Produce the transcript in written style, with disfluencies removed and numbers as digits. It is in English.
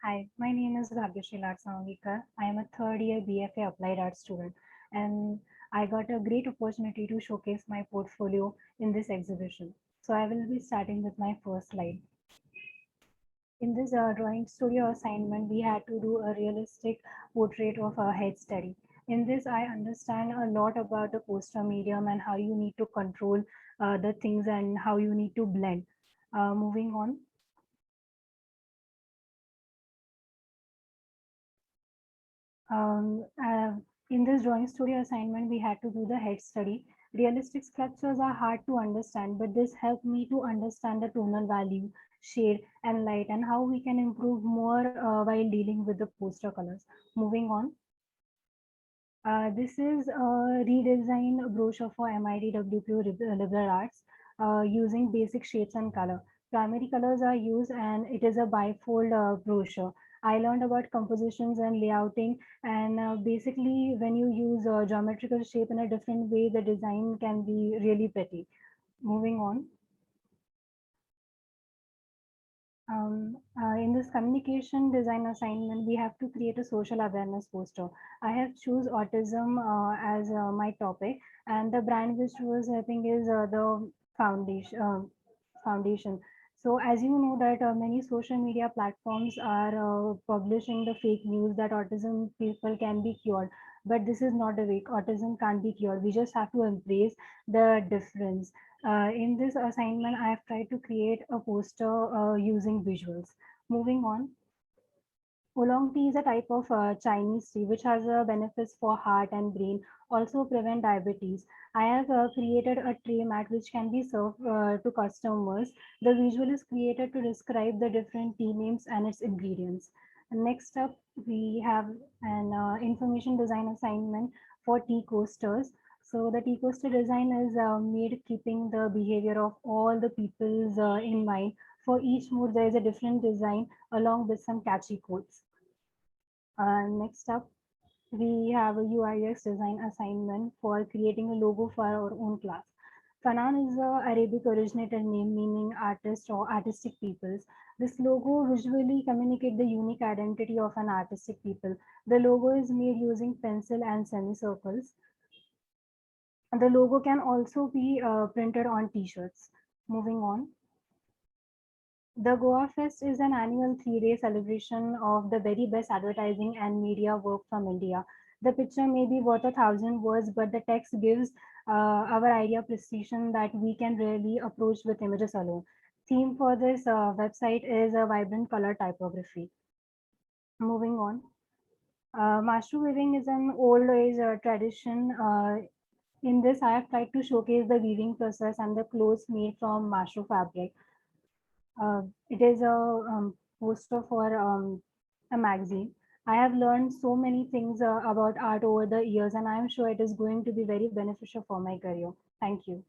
Hi, my name is Bhagyashree Ladsangikar. I am a third year BFA Applied Arts student, and I got a great opportunity to showcase my portfolio in this exhibition. So I will be starting with my first slide. In this drawing studio assignment, we had to do a realistic portrait of a head study. In this, I understand a lot about the poster medium and how you need to control the things and how you need to blend. Moving on. Um, uh, in this drawing studio assignment, we had to do the head study. Realistic sculptures are hard to understand, but this helped me to understand the tonal value, shade, and light, and how we can improve more while dealing with the poster colors. Moving on. This is a redesigned brochure for MIDWPO Liberal Arts using basic shapes and color. Primary colors are used and it is a bifold brochure. I learned about compositions and layouting, and basically when you use geometrical shape in a different way, the design can be really pretty. Moving on. In this communication design assignment, we have to create a social awareness poster. I have choose autism as my topic, and the brand which was helping is the foundation. Foundation. So as you know that many social media platforms are publishing the fake news that autism people can be cured, but this is not the way. Autism can't be cured. We just have to embrace the difference. In this assignment, I have tried to create a poster using visuals. Moving on. Oolong tea is a type of Chinese tea which has benefits for heart and brain, also prevent diabetes. I have created a tray mat which can be served to customers. The visual is created to describe the different tea names and its ingredients. And next up, we have an information design assignment for tea coasters. So the tea coaster design is made keeping the behavior of all the peoples in mind. For each mood, there is a different design along with some catchy quotes. Next up, we have a UIX design assignment for creating a logo for our own class. Fanan is a Arabic originated name meaning artist or artistic peoples. This logo visually communicate the unique identity of an artistic people. The logo is made using pencil and semicircles. The logo can also be printed on t-shirts. Moving on. The Goa Fest is an annual 3-day celebration of the very best advertising and media work from India. The picture may be worth 1,000 words, but the text gives our idea precision that we can really approach with images alone. Theme for this website is a vibrant color typography. Moving on. Mashu weaving is an old age tradition. In this, I have tried to showcase the weaving process and the clothes made from mashu fabric. It is a poster for a magazine. I have learned so many things about art over the years, and I am sure it is going to be very beneficial for my career. Thank you.